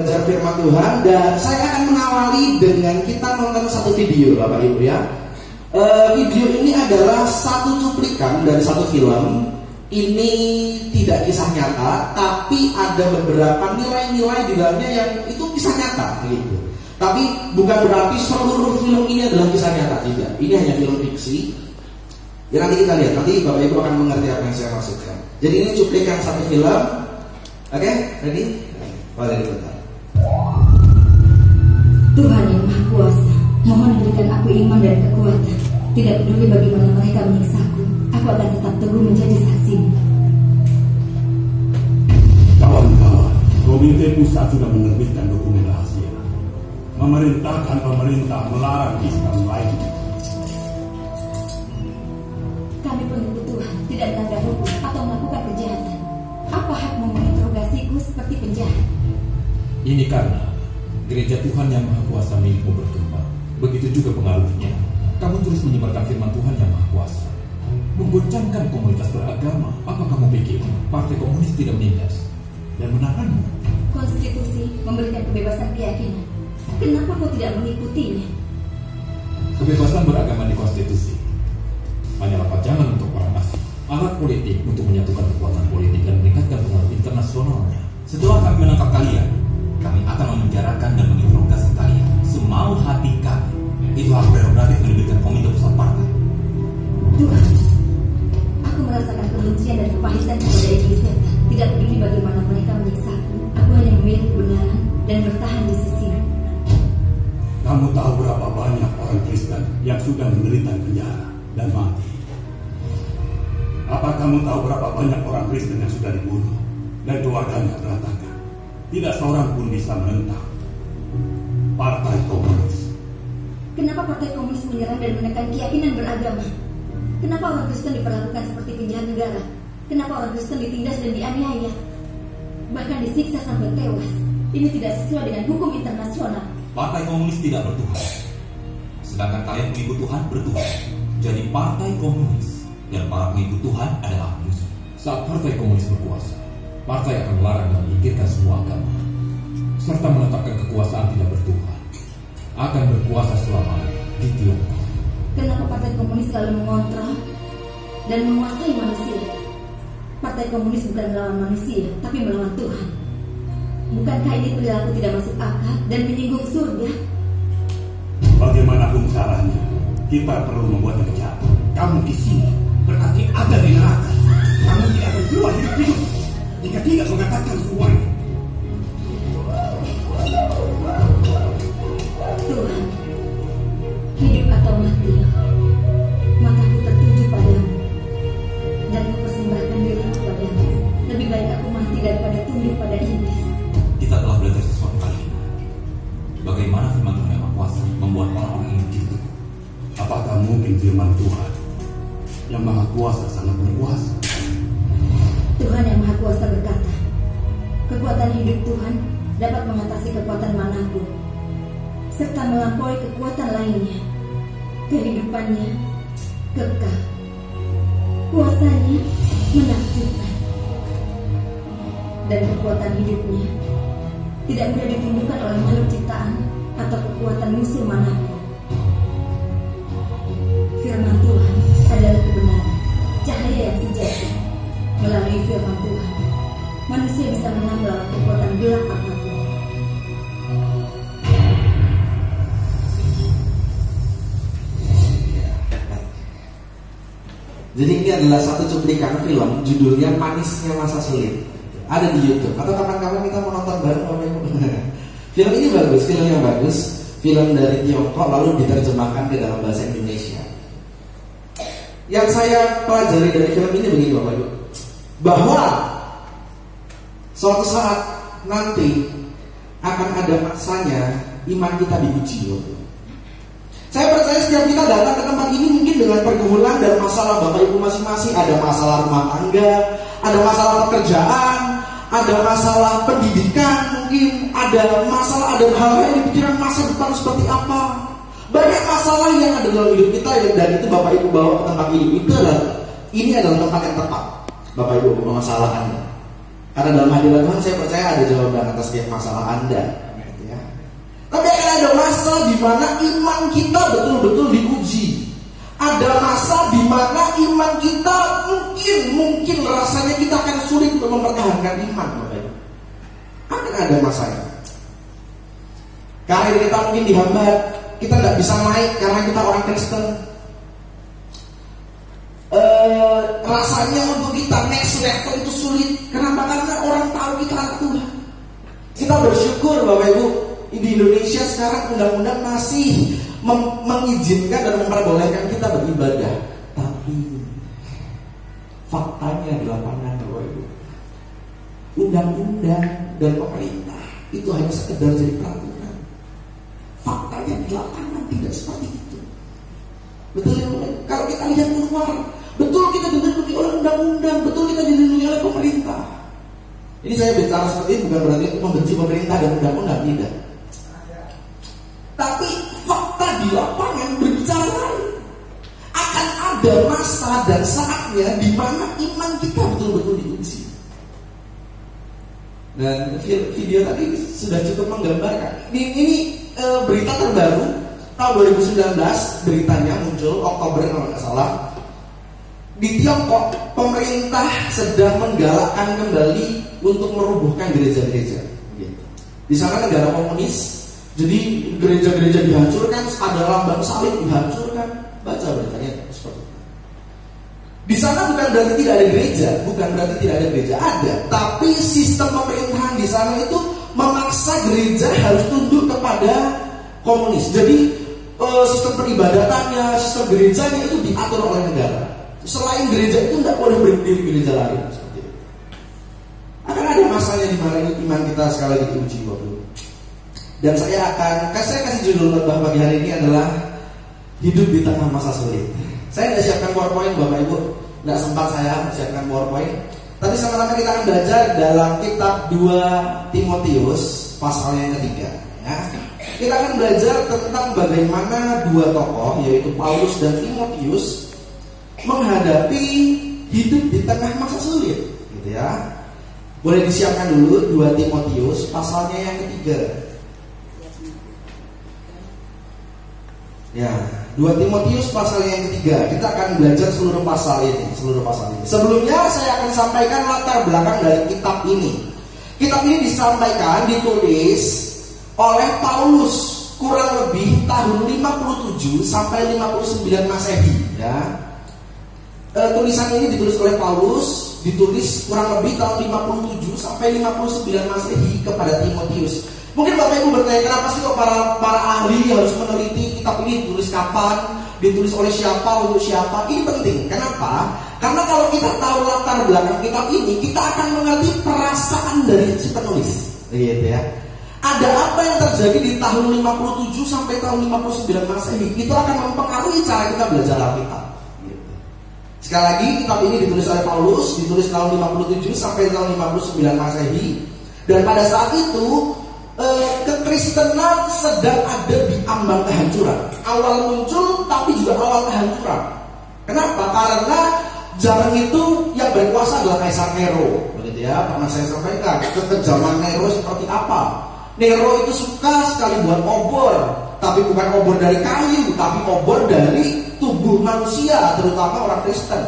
belajar firman Tuhan, dan saya akan mengawali dengan kita nonton satu video, Bapak Ibu ya. Video ini adalah satu cuplikan dari satu film. Ini tidak kisah nyata, tapi ada beberapa nilai-nilai di dalamnya yang itu kisah nyata gitu. Tapi bukan berarti seluruh film ini adalah kisah nyata, tidak. Ini hanya film fiksi. Ya nanti kita lihat, nanti Bapak Ibu akan mengerti apa yang saya maksudkan. Jadi ini cuplikan satu film. Oke, ready? Boleh diputar. Tuhan yang Maha Kuasa, mohon berikan aku iman dan kekuatan. Tidak peduli bagaimana mereka menyiksaku, aku akan tetap teguh menjadi saksi. Kawan-kawan, Komite Pusat sudah menerbitkan dokumen rahasia, memerintahkan pemerintah melarang Islam lainnya. Kami pengikut Tuhan tidak melanggar hukum atau melakukan kejahatan. Apa hakmu menginterogasiku seperti penjahat? Ini karena gereja Tuhan yang Maha Kuasa milikmu berkembang. Begitu juga pengaruhnya. Kamu terus menyebarkan firman Tuhan yang Maha Kuasa, menggoncangkan komunitas beragama. Apa kamu pikir Partai Komunis tidak menindas dan menahanmu? Konstitusi memberikan kebebasan keyakinan. Kenapa kau tidak mengikutinya? Kebebasan beragama di konstitusi hanyalah pajangan untuk orang asing, alat politik untuk menyatukan kekuatan politik dan meningkatkan pengaruh internasionalnya. Setelah kami menangkap kalian, kami akan memenjarakan dan menginterogasi kalian semau hati kami. Itu hak prerogatif yang diberikan Komite Pusat Partai. Tuhan, aku merasakan kebencian dan kepahitan kepada iblis setan. Tidak peduli bagaimana mereka menyiksaku, aku hanya memilih kebenaran dan bertahan di sisimu. Kamu tahu berapa banyak orang Kristen yang sudah menderita penjara dan mati? Apa kamu tahu berapa banyak orang Kristen yang sudah dibunuh dan keluarganya berantakan? Tidak seorang pun bisa menentang Partai Komunis. Kenapa Partai Komunis menyerang dan menekan keyakinan beragama? Kenapa orang Kristen diperlakukan seperti penjahat negara? Kenapa orang Kristen ditindas dan dianiaya? Bahkan disiksa sampai tewas. Ini tidak sesuai dengan hukum internasional. Partai Komunis tidak bertuhan, sedangkan kalian pengikut Tuhan bertuhan. Jadi Partai Komunis dan para pengikut Tuhan adalah musuh. Saat Partai Komunis berkuasa, partai akan melarang dan menyingkirkan semua agama, serta menetapkan kekuasaan tidak bertuhan. Akan berkuasa selamanya di Tiongkok. Kenapa Partai Komunis selalu mengontrol dan menguasai manusia? Partai Komunis bukan melawan manusia, tapi melawan Tuhan. Bukankah ini perilaku tidak masuk akal dan menyinggung surga? Bagaimanapun caranya, kita perlu membuat kebijakan. Kamu di sini berarti ada di neraka. Kamu tidak akan keluar hidup jika tidak mengatakan semuanya. Tuhan, hidup atau mati, mataku tertuju padamu dan mempersembahkan diriku padamu. Lebih baik aku mati daripada tunduk pada iblis. Kita telah belajar sesuatu kali ini. Bagaimana firman Tuhan yang Maha Kuasa membuat orang-orang ini begitu? Apakah mungkin firman Tuhan yang Maha Kuasa sangat berkuasa? Tuhan yang Maha Kuasa berkata, kekuatan hidup Tuhan dapat mengatasi kekuatan manapun, serta melampaui kekuatan lainnya. Kehidupannya kekal, kuasanya menakjubkan, dan kekuatan hidupnya tidak mudah ditundukkan oleh makhluk ciptaan atau kekuatan musuh manapun. Firman Tuhan adalah kebenaran, cahaya yang sejati. Melalui firman Tuhan, manusia bisa menang melawan kekuatan gelap apapun. Jadi ini adalah satu cuplikan film, judulnya Manisnya Masa Sulit. Ada di YouTube. Atau kapan-kapan kita mau nonton bareng. Film ini bagus, film yang bagus. Film dari Tiongkok lalu diterjemahkan ke dalam bahasa Indonesia. Yang saya pelajari dari film ini begini Bapak Ibu, bahwa suatu saat nanti akan ada masanya iman kita diuji. Saya percaya setiap kita datang ke tempat ini mungkin dengan pergumulan dan masalah Bapak Ibu masing-masing. Ada masalah rumah tangga, ada masalah pekerjaan, ada masalah pendidikan, mungkin ada masalah, ada hal-hal yang dipikiran masa depan seperti apa. Banyak masalah yang ada dalam hidup kita, dan itu Bapak Ibu bawa ke tempat ini. Ini adalah tempat yang tepat Bapak Ibu permasalahannya. Karena dalam hadirat Tuhan saya percaya ada jawaban atas setiap masalah Anda. Gitu ya. Tapi akan ada masa di mana iman kita betul-betul diuji. Ada masa di mana iman kita mungkin rasanya kita akan sulit untuk mempertahankan iman, Bapak Ibu. Akan ada masanya. Karir kita mungkin dihambat, kita nggak bisa naik karena kita orang Kristen. Rasanya untuk kita next level itu sulit. Kenapa? Karena orang tahu kita anak Tuhan. Kita bersyukur Bapak Ibu, di Indonesia sekarang undang-undang masih mengizinkan dan memperbolehkan kita beribadah. Tapi faktanya di lapangan Bapak Ibu, undang-undang dan pemerintah itu hanya sekedar jadi peraturan. Faktanya di lapangan tidak seperti itu. Betul ya Bapak? Kalau kita lihat keluar, betul kita dilindungi oleh undang-undang, betul kita dilindungi oleh pemerintah. Ini saya bicara seperti ini bukan berarti membenci pemerintah dan undang-undang, tidak. Tapi fakta di lapangan berbicara lain. Akan ada masa dan saatnya di mana iman kita betul-betul diuji. Dan video tadi sudah cukup menggambarkan. Ini berita terbaru tahun 2019, beritanya muncul Oktober kalau nggak salah. Di Tiongkok, pemerintah sedang menggalakkan kembali untuk merubuhkan gereja-gereja. Di sana negara komunis, jadi gereja-gereja dihancurkan, ada lambang salib dihancurkan. Baca beritanya seperti itu. Di sana bukan berarti tidak ada gereja, bukan berarti tidak ada gereja, ada. Tapi sistem pemerintahan di sana itu memaksa gereja harus tunduk kepada komunis. Jadi sistem peribadatannya, sistem gerejanya itu diatur oleh negara. Selain gereja itu tidak boleh berdiri gereja lain. Seperti itu. Akan ada masanya di mana iman kita sekali lagi diuji, Bapak. Dan saya kasih judul khotbah pagi hari ini adalah hidup di tengah masa sulit. Saya tidak siapkan PowerPoint Bapak Ibu, tidak sempat saya siapkan PowerPoint. Tapi sama-sama kita akan belajar dalam kitab 2 Timotius pasalnya yang ketiga. Ya. Kita akan belajar tentang bagaimana dua tokoh yaitu Paulus dan Timotius menghadapi hidup di tengah masa sulit, gitu ya. Boleh disiapkan dulu 2 Timotius pasalnya yang ketiga. Ya, 2 Timotius pasal yang ketiga. Kita akan belajar seluruh pasal ini. Sebelumnya saya akan sampaikan latar belakang dari kitab ini. Kitab ini ditulis oleh Paulus kurang lebih tahun 57 sampai 59 Masehi, ya. Tulisan ini ditulis oleh Paulus, ditulis kurang lebih tahun 57 sampai 59 Masehi kepada Timotius. Mungkin Bapak Ibu bertanya, kenapa sih kok para ahli harus meneliti kitab ini ditulis kapan, ditulis oleh siapa, untuk siapa? Ini penting. Kenapa? Karena kalau kita tahu latar belakang kitab ini, kita akan mengerti perasaan dari si penulis, gitu ya. Ada apa yang terjadi di tahun 57 sampai tahun 59 Masehi, itu akan mempengaruhi cara kita belajar Alkitab. Sekali lagi, kitab ini ditulis oleh Paulus, ditulis tahun 57 sampai tahun 59 Masehi. Dan pada saat itu kekristenan sedang ada di ambang kehancuran. Awal muncul tapi juga awal kehancuran. Kenapa? Karena zaman itu yang berkuasa adalah Kaisar Nero, begitu ya. Pernah saya sampaikan kekejaman Nero seperti apa. Nero itu suka sekali buat obor, tapi bukan obor dari kayu, tapi obor dari tubuh manusia, terutama orang Kristen.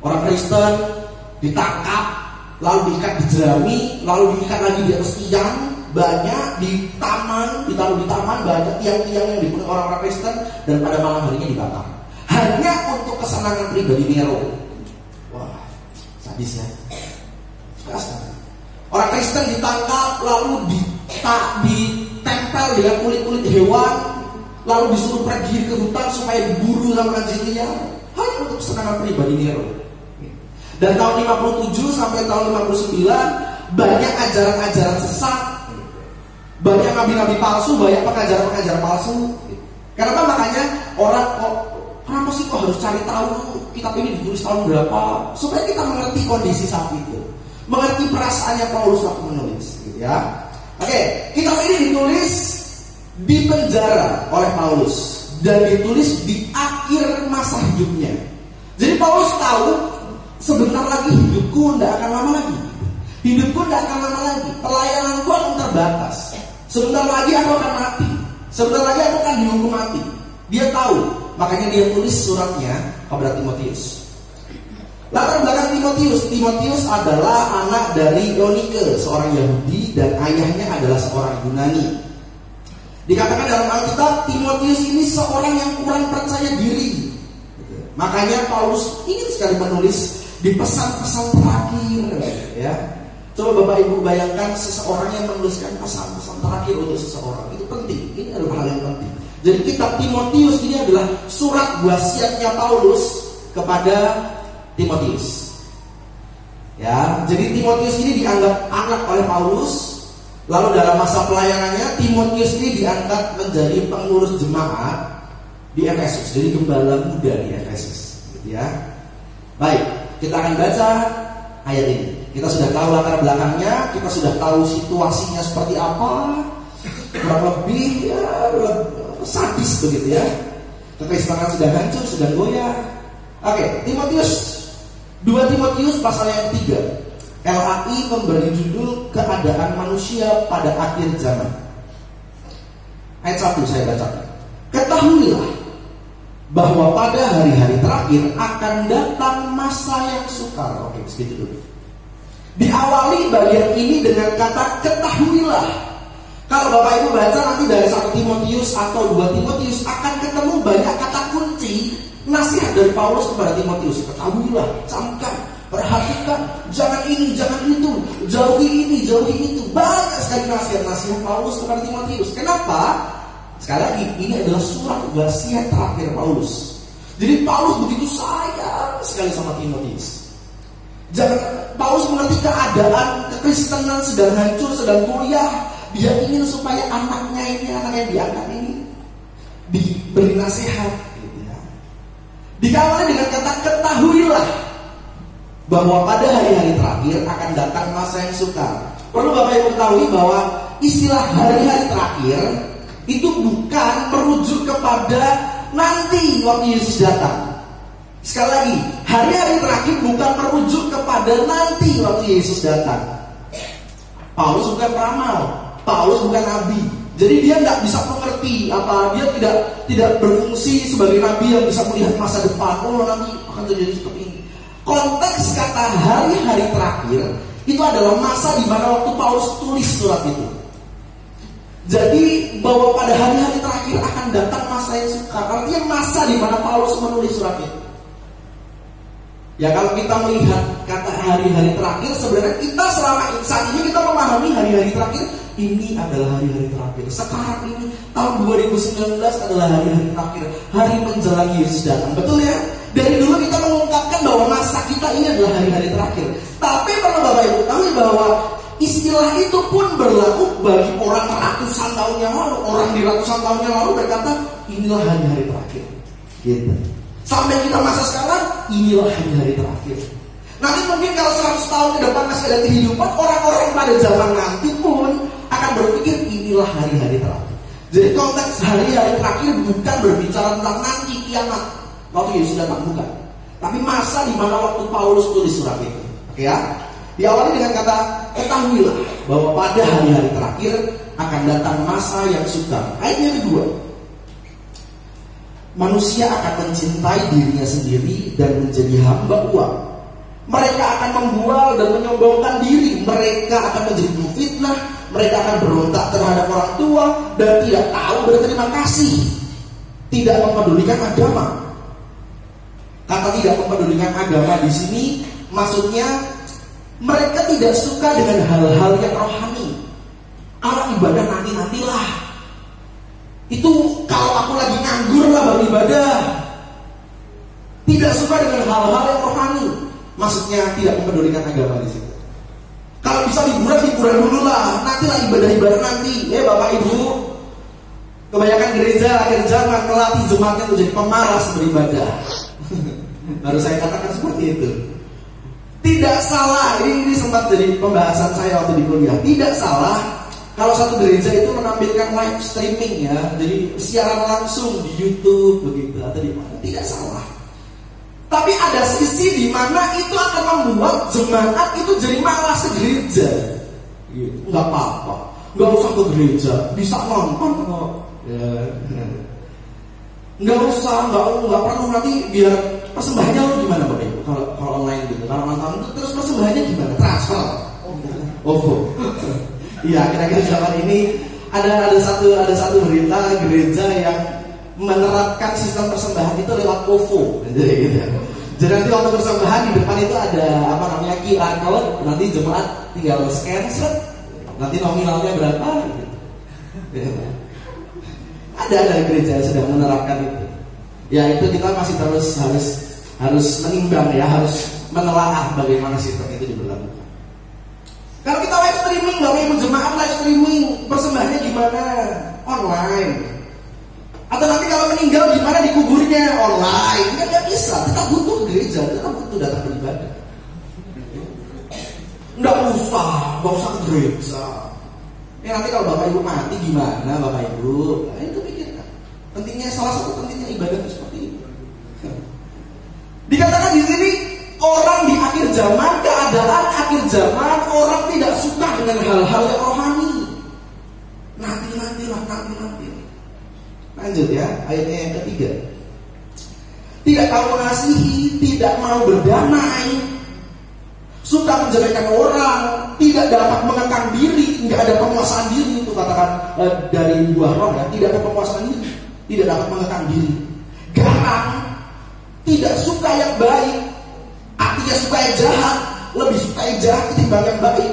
Orang Kristen ditangkap, lalu diikat di jerami, lalu diikat lagi di atas tiang, banyak ditaruh di taman, banyak tiang-tiang yang dipenuhi orang-orang Kristen, dan pada malam harinya dibakar. Hanya untuk kesenangan pribadi Nero. Wah, sadis ya. Suka. Orang Kristen ditangkap, lalu ditempel dengan kulit-kulit hewan, lalu disuruh pergi ke hutan supaya diburu sama anjingnya, hanya untuk kesenangan pribadi Nero. Dan tahun 57 sampai tahun 59 banyak ajaran-ajaran sesat, banyak nabi-nabi palsu, banyak pengajaran-pengajaran palsu. Kenapa? Makanya kenapa sih kok harus cari tahu kitab ini ditulis tahun berapa, supaya kita mengerti kondisi saat itu, mengerti perasaannya Paulus waktu menulis, gitu ya. Oke, kitab ini ditulis di penjara oleh Paulus dan ditulis di akhir masa hidupnya. Jadi Paulus tahu sebentar lagi hidupku tidak akan lama lagi. Hidupku tidak akan lama lagi. Pelayananku akan terbatas. Sebentar lagi aku akan mati. Sebentar lagi aku akan dihukum mati. Dia tahu, makanya dia tulis suratnya kepada Timotius. Latar belakang Timotius adalah anak dari Eunike, seorang Yahudi, dan ayahnya adalah seorang Yunani. Dikatakan dalam Alkitab, Timotius ini seorang yang kurang percaya diri. Makanya Paulus ingin sekali menulis di pesan-pesan terakhir, ya. Coba Bapak Ibu bayangkan seseorang yang menuliskan pesan-pesan terakhir untuk seseorang. Itu penting, ini adalah hal yang penting. Jadi kitab Timotius ini adalah surat wasiatnya Paulus kepada Timotius. Ya, jadi Timotius ini dianggap anak oleh Paulus. Lalu dalam masa pelayanannya Timotius ini diangkat menjadi pengurus jemaat di Efesus, jadi gembala muda di Efesus, gitu ya. Baik, kita akan baca ayat ini. Kita sudah tahu latar belakangnya, kita sudah tahu situasinya seperti apa, kurang lebih ya, sadis begitu ya. Kekristenan sudah hancur, sudah goyah. Oke, Timotius 2 Timotius pasal yang 3. LAI memberi judul Keadaan Manusia pada Akhir Zaman. Ayat 1 saya bacakan. Ketahuilah bahwa pada hari-hari terakhir akan datang masa yang sukar. Oke, segitu dulu. Diawali bagian ini dengan kata ketahuilah. Kalau Bapak Ibu baca nanti dari 1 Timotius atau 2 Timotius akan ketemu banyak kata kunci nasihat dari Paulus kepada Timotius. Ketahuilah, camkan, perhatikan, jangan ini, jangan itu, jauhi ini, jauhi itu. Banyak sekali nasihat-nasihat Paulus kepada Timotius. Kenapa? Sekali lagi, ini adalah surat wasiat terakhir Paulus. Jadi Paulus begitu sayang sekali sama Timotius. Jangan, Paulus mengerti keadaan kekristenan sedang hancur, sedang goyah. Dia ingin supaya anaknya ini, anak yang diangkat ini diberi nasihat. Gitu ya. Dikawali dengan kata ketahuilah bahwa pada hari-hari terakhir akan datang masa yang sukar. Perlu Bapak Ibu ketahui bahwa istilah hari-hari terakhir itu bukan merujuk kepada nanti waktu Yesus datang. Sekali lagi, hari-hari terakhir bukan merujuk kepada nanti waktu Yesus datang. Paulus bukan peramal, Paulus bukan nabi. Jadi dia tidak bisa mengerti apa, dia tidak berfungsi sebagai nabi yang bisa melihat masa depan. Oh, nanti akan terjadi seperti ini. Konteks kata hari-hari terakhir itu adalah masa di mana waktu Paulus tulis surat itu. Jadi bahwa pada hari-hari terakhir akan datang masa yang sukar, artinya masa di mana Paulus menulis surat itu. Ya kalau kita melihat kata hari-hari terakhir, sebenarnya kita selama saat ini kita memahami hari-hari terakhir ini adalah hari-hari terakhir. Sekarang ini tahun 2019 adalah hari-hari terakhir, hari menjelang Yesus datang. Betul ya? Dari dulu kita mengungkapkan bahwa masa kita ini adalah hari-hari terakhir. Tapi perlu Bapak Ibu tahu bahwa istilah itu pun berlaku bagi orang ratusan tahun yang lalu. Orang di ratusan tahun yang lalu berkata inilah hari-hari terakhir. Gitu. Sampai kita masa sekarang, inilah hari-hari terakhir. Nanti mungkin kalau 100 tahun ke depan masih ada kehidupan, orang-orang pada zaman nanti pun akan berpikir inilah hari-hari terakhir. Jadi konteks hari-hari terakhir bukan berbicara tentang nanti kiamat waktu Yesus datang, bukan. Tapi masa di mana waktu Paulus tulis surat itu. Oke ya? Diawali dengan kata ketahuilah bahwa pada hari-hari terakhir akan datang masa yang sukar. Ayat yang kedua. Manusia akan mencintai dirinya sendiri dan menjadi hamba uang. Mereka akan membual dan menyombongkan diri. Mereka akan menjadi pemfitnah. Mereka akan berontak terhadap orang tua dan tidak tahu berterima kasih. Tidak mempedulikan agama. Kata tidak mempedulikan agama di sini maksudnya mereka tidak suka dengan hal-hal yang rohani. Anak ibadah nanti-nantilah. Itu kalau aku lagi nganggur lah baru ibadah. Tidak suka dengan hal-hal yang rohani. Maksudnya tidak mempedulikan agama di situ. Kalau bisa liburan dulu lah. Nantilah ibadah nanti. Bapak Ibu, kebanyakan gereja akhir zaman melatih jemaatnya untuk jadi pemalas beribadah. Baru saya katakan seperti itu. Tidak salah. Ini sempat jadi pembahasan saya waktu di kuliah. Tidak salah kalau satu gereja itu menampilkan live streaming ya, jadi siaran langsung di YouTube begitu atau di mana, tidak salah. Tapi ada sisi di mana itu akan membuat jemaat itu jadi malas ke gereja. Nggak apa-apa, nggak usah ke gereja, bisa nonton kok. Ya. Nggak usah, nggak perlu nanti biar persembahannya lo gimana Bapak Ibu? Kalau online gitu, kalau nonton itu terus persembahannya gimana? Transfer. Oh, iya kira-kira zaman ini ada satu berita gereja yang menerapkan sistem persembahan itu lewat OVO, gitu. Jadi nanti waktu persembahan di depan itu ada QR code, nanti jemaat tinggal scan, nanti nominalnya berapa, gitu. Ada gereja yang sedang menerapkan itu. Ya itu kita masih terus harus menimbang ya, harus menelaah bagaimana sistem itu diberlakukan. Kalau kita live streaming, Bapak Ibu jemaat live streaming, persembahannya gimana? Online. Atau nanti kalau meninggal gimana dikuburnya? Online. Nggak bisa, tetap butuh gereja, tetap butuh datang beribadah. Nggak usah ke gereja. Nanti kalau Bapak Ibu mati gimana Bapak Ibu? Nah, itu pikirkan. Pentingnya, salah satu pentingnya ibadah itu seperti itu. Dikatakan di sini orang di akhir zaman, keadaan akhir zaman, orang tidak suka dengan hal-hal yang rohani. Nanti. Lanjut ya, ayatnya yang ketiga. Tidak tahu mengasihi, tidak mau berdamai, suka menjelekkan orang, tidak dapat mengekang diri, nggak ada penguasaan diri, itu katakan dari buah roh ya, tidak ada penguasaan diri, tidak dapat mengekang diri, garang, tidak suka yang baik, artinya suka yang jahat, lebih suka yang jahat ketimbang yang baik.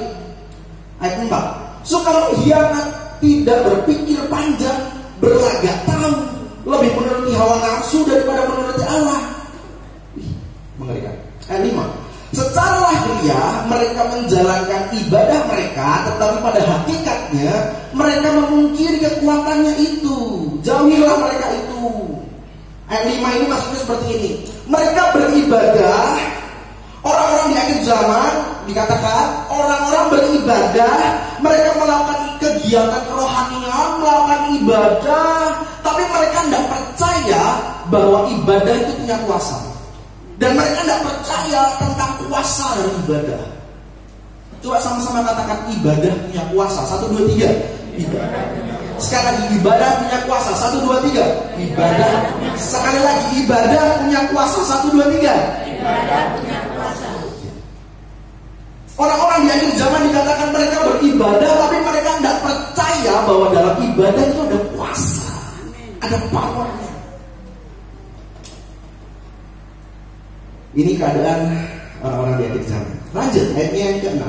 Ayat 4, suka mengkhianat, tidak berpikir panjang, berlagak tahu, lebih menuruti hawa nafsu daripada menuruti Allah. Mengerikan. Ayat 5, secara lahiriah mereka menjalankan ibadah mereka, tetapi pada hakikatnya mereka memungkiri kekuatannya itu. Jauhilah mereka itu. Ayat 5 ini maksudnya seperti ini. Mereka beribadah, orang-orang di akhir zaman dikatakan orang-orang beribadah, mereka melakukan kegiatan kerohanian, melakukan ibadah, tapi mereka tidak percaya bahwa ibadah itu punya kuasa. Dan mereka tidak percaya tentang kuasa dari ibadah. Coba sama-sama katakan ibadah punya kuasa. 1, 2, 3. Ibadah. Sekali lagi ibadah punya kuasa. 1, 2, 3. Ibadah. Sekali lagi ibadah punya kuasa. 1, 2, 3. Ibadah punya kuasa. Orang-orang di akhir zaman dikatakan mereka beribadah, tapi mereka tidak percaya bahwa dalam ibadah itu ada kuasa, ada powernya. Ini keadaan orang-orang di akhir zaman. Lanjut ayatnya yang ke-6.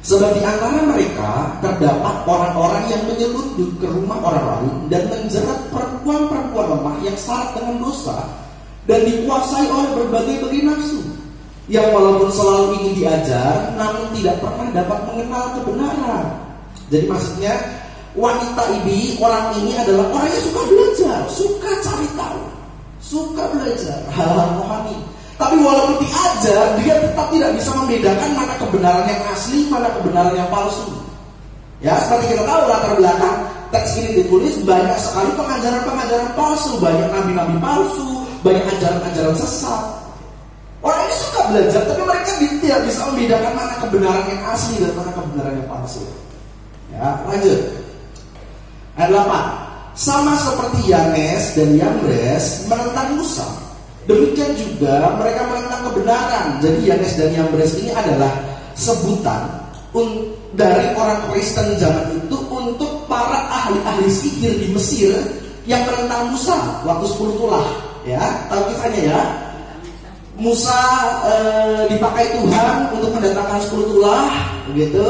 Sebab di antara mereka terdapat orang-orang yang menyelundup ke rumah orang lain dan menjerat perempuan-perempuan lemah yang syarat dengan dosa dan dikuasai oleh berbagai nafsu, yang walaupun selalu ingin diajar, namun tidak pernah dapat mengenal kebenaran. Jadi maksudnya wanita ini, orang ini adalah orang yang suka belajar, suka cari tahu, suka belajar hal-hal rohani. Tapi walaupun diajar, dia tetap tidak bisa membedakan mana kebenaran yang asli, mana kebenaran yang palsu. Ya, seperti kita tahu latar belakang teks ini ditulis, banyak sekali pengajaran-pengajaran palsu, banyak nabi-nabi palsu, banyak ajaran-ajaran sesat. Orang ini suka belajar, tapi mereka tidak bisa membedakan mana kebenaran yang asli dan mana kebenaran yang palsu. Ya, lanjut. Ayat 8. Sama seperti Yanes dan Yambres menentang Musa, demikian juga mereka menentang kebenaran. Jadi Yanes dan Yambres ini adalah sebutan dari orang Kristen zaman itu untuk para ahli-ahli sihir di Mesir yang menentang Musa waktu 10 tulah. Ya, tahu kisahnya ya. Musa dipakai Tuhan untuk mendatangkan 10 tulah, begitu.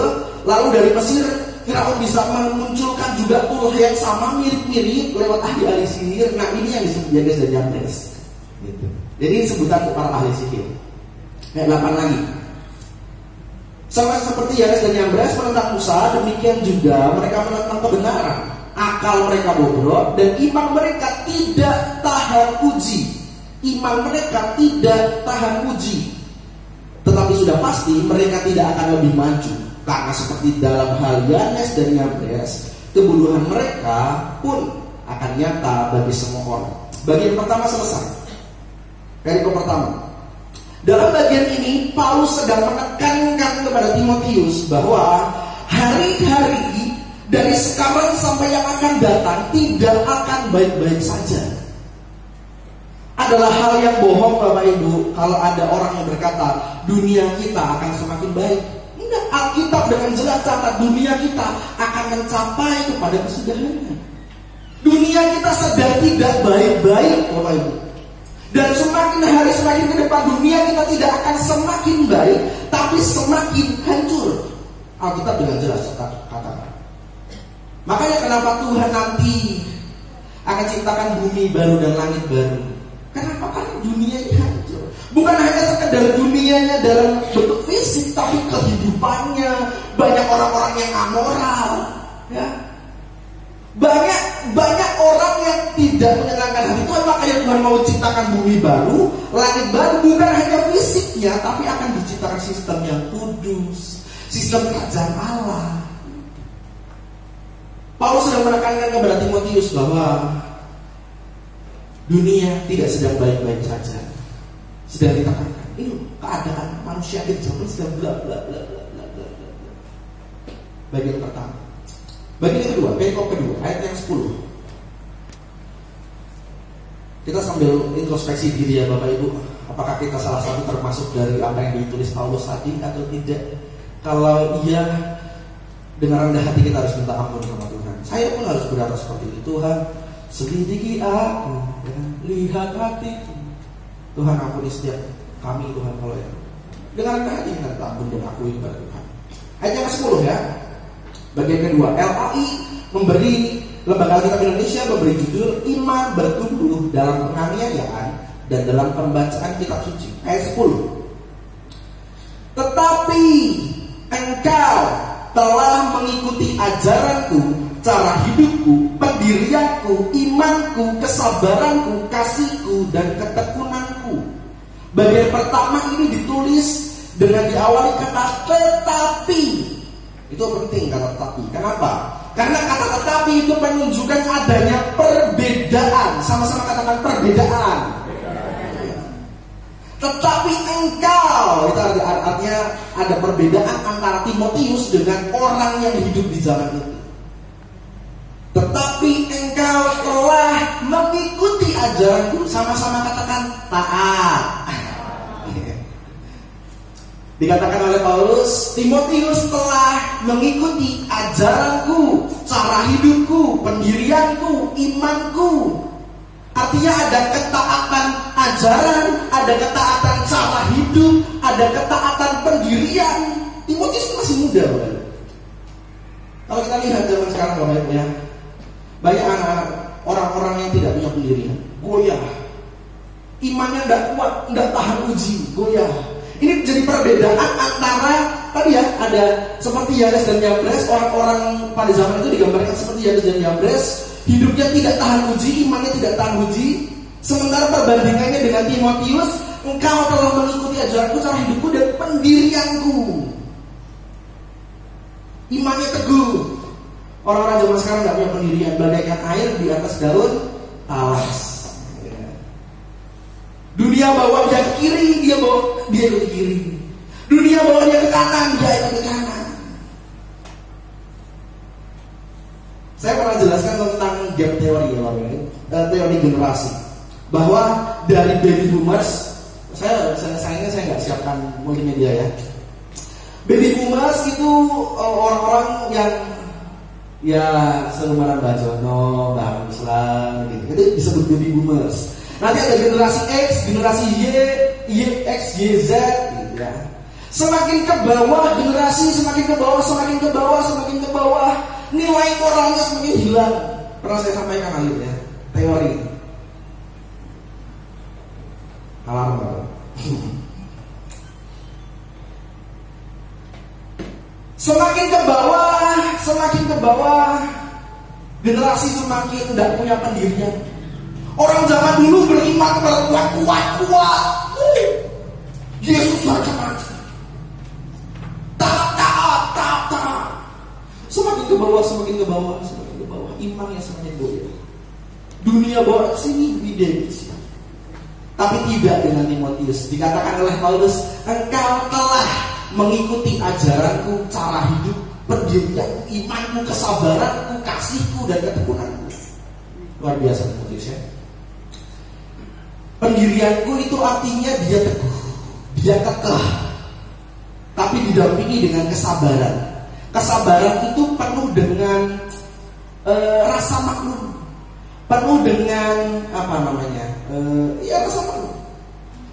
Lalu dari Mesir Firaun bisa memunculkan juga tulah yang sama mirip-mirip lewat ahli-ahli sihir. Nah, ini yang disebut Yanes dan Yambres. Gitu. Jadi sebutan para ahli sihir. Ayat 8 lagi. Sama seperti Yanes dan Yambres menentang Musa, demikian juga mereka menentang kebenaran. Akal mereka bobrok dan iman mereka tidak tahan uji. Iman mereka tidak tahan uji. Tetapi sudah pasti mereka tidak akan lebih maju, karena seperti dalam hal Yanes dan Yambres, kebodohan mereka pun akan nyata bagi semua orang. Bagian pertama selesai. Perikop pertama. Dalam bagian ini Paulus sedang menekankan kepada Timotius bahwa hari-hari dari sekarang sampai yang akan datang tidak akan baik-baik saja. Adalah hal yang bohong Bapak Ibu kalau ada orang yang berkata dunia kita akan semakin baik. Enggak, Alkitab dengan jelas catat dunia kita akan mencapai kepada kesudahannya. Dunia kita sedang tidak baik-baik Bapak Ibu. Dan semakin hari semakin ke depan dunia kita tidak akan semakin baik, tapi semakin hancur. Alkitab dengan jelas katakan. Makanya kenapa Tuhan nanti akan ciptakan bumi baru dan langit baru. Kenapa? Karena dunia ini hancur. Bukan hanya sekedar dunianya dalam bentuk fisik, tapi kehidupannya. Banyak orang-orang yang amoral, ya. Banyak orang yang tidak menyenangkan hati Tuhan. Makanya Tuhan mau ciptakan bumi baru, langit baru. Bukan hanya fisiknya, tapi akan diciptakan sistem yang kudus, sistem kerajaan Allah. Paulus sedang menekankan kepada Timotius bahwa dunia tidak sedang baik-baik saja. Sedang ditekankan. Ini keadaan manusia di zaman sedang bla bla bla bla bla bla. Bagian pertama. Bagian kedua, perikop kedua, ayat yang 10. Kita sambil introspeksi diri ya Bapak Ibu. Apakah kita salah satu termasuk dari apa yang ditulis Paulus tadi atau tidak? Kalau iya, dengan rendah hati kita harus minta ampun sama Tuhan. Saya pun harus berkata seperti itu. Tuhan, selidiki aku, ya, lihat hatiku. Tuhan ampuni setiap kami Tuhan kalau ya. Dengan rendah hati minta ampun dan akui kepada Tuhan. Ayat yang ke-10 ya. Bagian kedua, LAI memberi, Lembaga Alkitab Indonesia memberi judul Iman Bertumbuh dalam Penganiayaan dan dalam Pembacaan Kitab Suci. Ayat 10. Tetapi engkau telah mengikuti ajaranku, cara hidupku, pendirianku, imanku, kesabaranku, kasihku, dan ketekunanku. Bagian pertama ini ditulis dengan diawali kata tetapi. Itu penting kata tetapi. Kenapa? Karena kata tetapi itu menunjukkan adanya perbedaan. Sama-sama katakan perbedaan. Tetapi engkau, itu artinya ada perbedaan antara Timotius dengan orang yang hidup di zaman itu. Tetapi engkau telah mengikuti ajaranku, sama-sama katakan taat. Dikatakan oleh Paulus, Timotius telah mengikuti ajaranku, cara hidupku, pendirianku, imanku. Artinya ada ketaatan ajaran, ada ketaatan cara hidup, ada ketaatan pendirian. Timotius masih muda, Bapak. Kalau kita lihat zaman sekarang, Bapak Ibu ya, banyak anak-anak, orang-orang yang tidak punya pendirian, goyah. Imannya tidak kuat, tidak tahan uji, goyah. Ini jadi perbedaan antara tadi ya, ada seperti Yanes dan Yambres. Orang-orang pada zaman itu digambarkan seperti Yanes dan Yambres. Hidupnya tidak tahan uji, imannya tidak tahan uji. Sementara perbandingannya dengan Timotius, engkau telah mengikuti ajaranku, cara hidupku, dan pendirianku. Imannya teguh. Orang-orang zaman sekarang tidak punya pendirian, bagaikan air di atas daun talas. Dunia bawa dia ke kiri, dia ke kiri. Dunia bawa dia ke kanan, dia ikut ke kanan. Saya pernah jelaskan tentang gap teori, teori generasi. Bahwa dari baby boomers, saya nggak siapkan multimedia ya. Baby boomers itu orang-orang yang ya seumuran Mbak Jono, Mbak Ruslan, gitu. Itu disebut baby boomers. Nanti ada generasi X, generasi Y, X, Y, Z, gitu ya. Semakin ke bawah generasi, semakin ke bawah, semakin ke bawah, semakin ke bawah, nilai moralnya semakin hilang. Pernah saya sampaikan hal itu ya, teori. Alarm. Semakin ke bawah, generasi semakin tidak punya pendirian. Orang zaman dulu beriman kuat. Yesus macam-macam. Tak. Semakin ke bawah, imannya semakin goyah. Dunia bawa ke sini, ide. Tapi tidak dengan Timotius. Dikatakan oleh Paulus, engkau telah mengikuti ajaranku, cara hidup, pendirianku, imanku, kesabaranku, kasihku, dan ketekunanku. Luar biasa Timotius ya. Pendirianku itu artinya dia teguh, dia kekeh, tapi didampingi dengan kesabaran. Kesabaran itu penuh dengan rasa maklum, penuh dengan rasa maklum.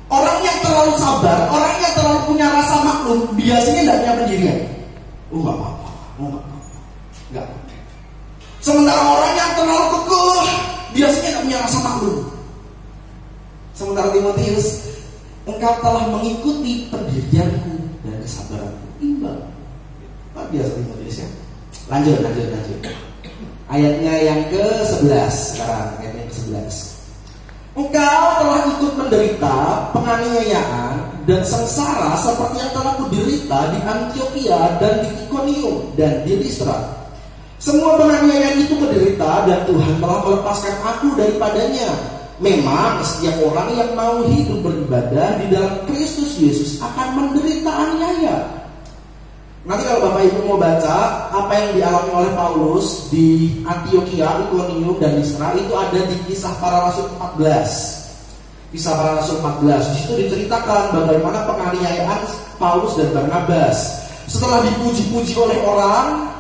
Orang yang terlalu sabar, orang yang terlalu punya rasa maklum, biasanya tidak punya pendirian. Nggak apa-apa. Sementara orang yang terlalu kekeh, biasanya tidak punya rasa maklum. Sementara Timotius, engkau telah mengikuti pendirianku dan kesabaranku. Imbang. Luar biasa Timotius ya. Lanjut. Ayatnya yang ke-11 sekarang, ayat yang ke-11. Engkau telah ikut menderita penganiayaan dan sengsara seperti yang telah kuderita di Antiokhia dan di Ikonium dan di Listra. Semua penganiayaan itu kuderita dan Tuhan telah melepaskan aku daripadanya. Memang setiap orang yang mau hidup beribadah di dalam Kristus Yesus akan menderita aniaya. Nanti kalau Bapak Ibu mau baca apa yang dialami oleh Paulus di Antiokhia, Ikonium, dan Listra, itu ada di Kisah Para Rasul 14. Kisah Para Rasul 14. Di situ diceritakan bagaimana penganiayaan Paulus dan Barnabas. Setelah dipuji-puji oleh orang,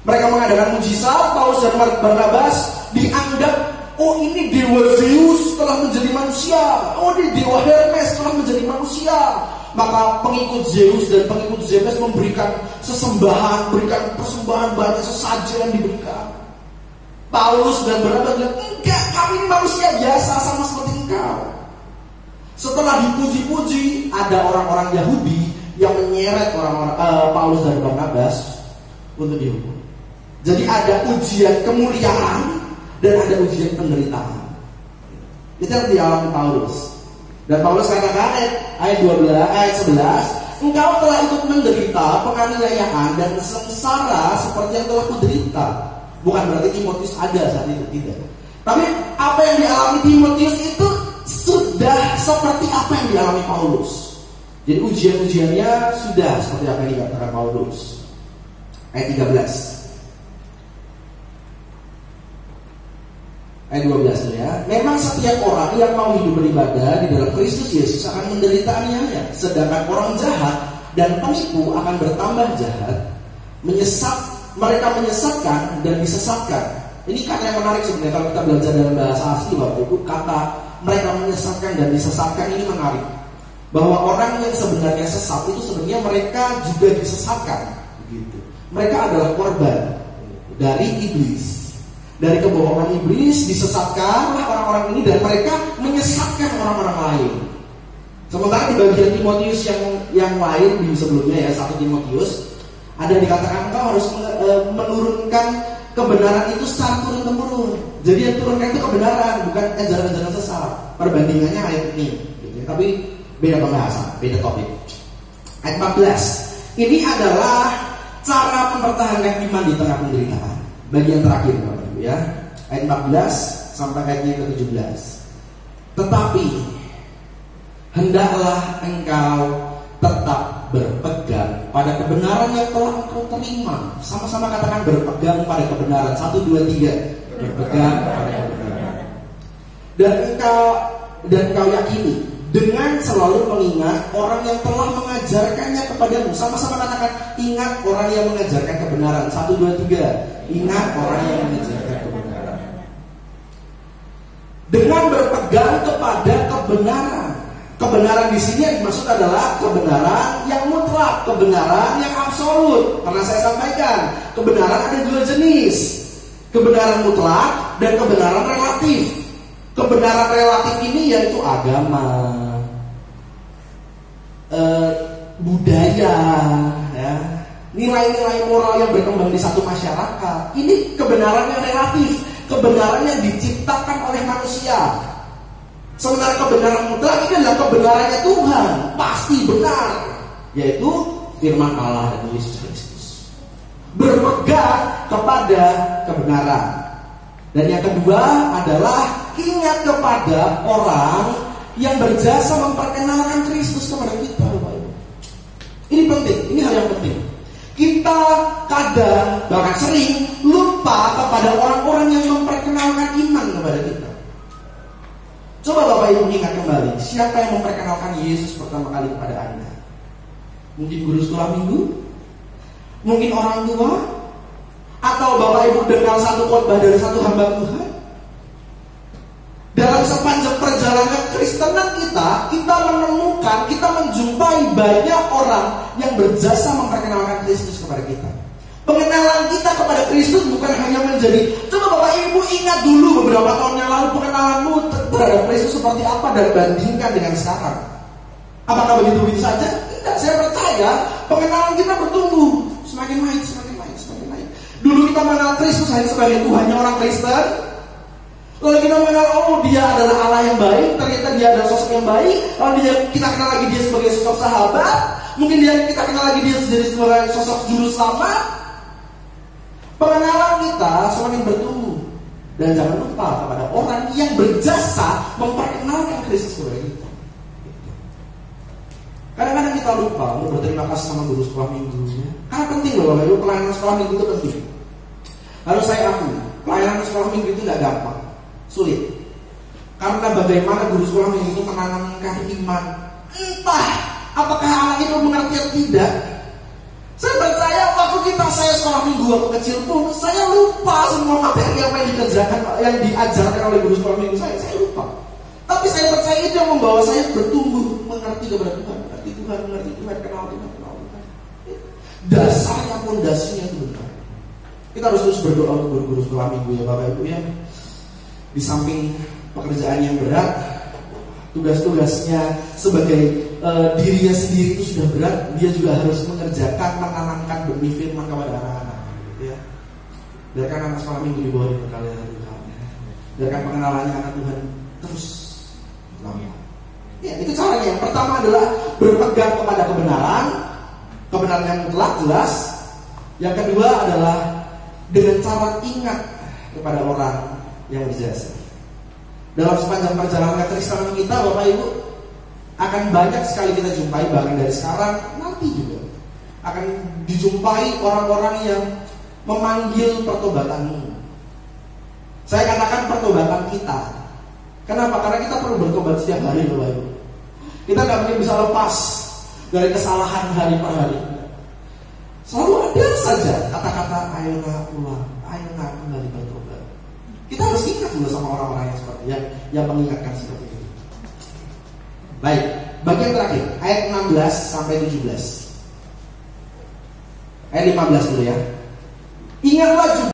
mereka mengadakan mujizat. Paulus dan Barnabas dianggap, oh ini dewa Zeus telah menjadi manusia, oh ini dewa Hermes telah menjadi manusia. Maka pengikut Zeus dan pengikut Hermes memberikan sesembahan, berikan persembahan banyak sesajen yang diberikan. Paulus dan Barnabas bilang, enggak, kami ini manusia biasa sama seperti engkau. Setelah dipuji-puji, ada orang-orang Yahudi yang menyeret orang-orang Paulus dan Barnabas untuk dihukum. Jadi ada ujian kemuliaan dan ada ujian penderitaan. Itu yang dialami Paulus. Dan Paulus katakan ayat 11, engkau telah ikut menderita penganiayaan dan sengsara seperti yang telah kuderita. Bukan berarti Timotius ada saat itu, tidak. Tapi apa yang dialami Timotius itu sudah seperti apa yang dialami Paulus. Jadi ujian-ujiannya sudah seperti apa yang dikatakan Paulus. Ayat 13. Ayat 12 ya. Memang setiap orang yang mau hidup beribadah di dalam Kristus Yesus akan menderita aniaya. Sedangkan orang jahat dan penipu akan bertambah jahat. Mereka menyesatkan dan disesatkan. Ini kata yang menarik sebenarnya. Kalau kita belajar dalam bahasa asli waktu itu, kata mereka menyesatkan dan disesatkan ini menarik. Bahwa orang yang sebenarnya sesat itu sebenarnya mereka juga disesatkan. Gitu. Mereka adalah korban dari iblis. Dari kebohongan iblis disesatkanlah orang-orang ini dan mereka menyesatkan orang-orang lain. Sementara di bagian Timotius yang lain di sebelumnya ya 1 Timotius ada dikatakan engkau harus menurunkan kebenaran itu secara turun-temurun. Jadi yang turunkan itu kebenaran, bukan ajaran-ajaran sesat. Perbandingannya ayat ini, gitu. Tapi beda pembahasan, beda topik. Ayat 14. Ini adalah cara mempertahankan iman di tengah penderitaan. Bagian terakhir ya, ayat 14 sampai ayatnya ke-17. Tetapi hendaklah engkau tetap berpegang pada kebenaran yang telah engkau terima. Sama-sama katakan berpegang pada kebenaran. 1, 2, 3. Berpegang pada kebenaran. Dan engkau yakini dengan selalu mengingat orang yang telah mengajarkannya kepadamu. Sama-sama katakan, ingat orang yang mengajarkan kebenaran. 1, 2, 3. Ingat orang yang mengajarkan kebenaran. Dengan berpegang kepada kebenaran. Kebenaran di sini yang dimaksud adalah kebenaran yang mutlak, kebenaran yang absolut. Pernah saya sampaikan, kebenaran ada 2 jenis. Kebenaran mutlak dan kebenaran relatif. Kebenaran relatif ini yaitu agama, budaya, ya, nilai-nilai moral yang berkembang di satu masyarakat. Ini kebenaran yang relatif, kebenaran yang diciptakan oleh manusia. Sementara kebenaran mutlak ini adalah kebenarannya Tuhan, pasti benar, yaitu firman Allah dan Yesus Kristus. Berpegang kepada kebenaran. Dan yang kedua adalah ingat kepada orang yang berjasa memperkenalkan Kristus kepada kita, Bapak Ibu. Ini penting, ini hal yang penting. Kita kadang, bahkan sering lupa kepada orang-orang yang memperkenalkan iman kepada kita. Coba Bapak Ibu ingat kembali, siapa yang memperkenalkan Yesus pertama kali kepada Anda? Mungkin guru sekolah minggu? Mungkin orang tua? Atau Bapak Ibu dengar satu khotbah dari satu hamba Tuhan? Dalam sepanjang perjalanan Kristenan kita menemukan, kita menjumpai banyak orang yang berjasa memperkenalkan Kristus kepada kita. Pengenalan kita kepada Kristus bukan hanya menjadi, coba Bapak Ibu ingat dulu beberapa tahun yang lalu pengenalanmu terhadap Kristus seperti apa dan bandingkan dengan sekarang. Apakah begitu saja? Tidak, saya percaya pengenalan kita bertumbuh, semakin naik. Dulu kita mengenal Kristus hanya sebagai Tuhannya orang Kristen. Lalu kita mengenal, oh dia adalah Allah yang baik, ternyata dia adalah sosok yang baik. Lalu kita kenal lagi dia sebagai sosok sahabat. Mungkin kita kenal lagi dia sebagai sosok juru selamat. Pengenalan kita semakin bertumbuh. Dan jangan lupa kepada orang yang berjasa memperkenalkan Kristus kepada kita. Kadang-kadang kita lupa untuk berterima kasih sama guru sekolah minggu. Karena penting loh Bapak Ibu, pelayanan sekolah minggu itu penting. Harus saya akui, pelayanan sekolah minggu itu tidak gampang, sulit. Karena bagaimana guru sekolah minggu itu menanamkan iman. Entah apakah anak itu mengerti atau tidak. Saya percaya waktu saya sekolah minggu waktu kecil pun saya lupa semua materi apa yang dikerjakan, yang diajarkan oleh guru sekolah minggu saya lupa. Tapi saya percaya itu yang membawa saya bertumbuh mengerti kepada Tuhan, mengerti Tuhan, kenal Tuhan. Dasarnya, pondasinya itu benar. Kita harus terus berdoa untuk guru-guru sekolah minggu ya Bapak Ibu ya. Di samping pekerjaan yang berat, tugas-tugasnya sebagai dirinya sendiri itu sudah berat, dia juga harus mengerjakan, menanamkan benih firman kepada anak-anak. Ya. Biarkan anak sekolah minggu di bawah diberkati oleh Tuhan. Biarkan pengenalannya anak Tuhan terus lama. Ya, itu caranya. Yang pertama adalah berpegang kepada kebenaran yang mutlak jelas. Yang kedua adalah dengan cara ingat kepada orang yang berjasa. Dalam sepanjang perjalanan Kristenan kita, Bapak Ibu, akan banyak sekali kita jumpai, bahkan dari sekarang nanti juga akan dijumpai orang-orang yang memanggil pertobatanmu. Saya katakan pertobatan kita. Kenapa? Karena kita perlu bertobat setiap hari, Bapak Ibu. Kita nggak mungkin bisa lepas dari kesalahan hari per hari. Selalu ada saja kata-kata ayolah pulang, ayolah kembali bertobat. Kita harus ingat dulu sama orang-orang yang seperti yang mengingatkan seperti itu. Baik, bagian terakhir ayat 16 sampai 17. Ayat 15 dulu ya. Ingatlah juga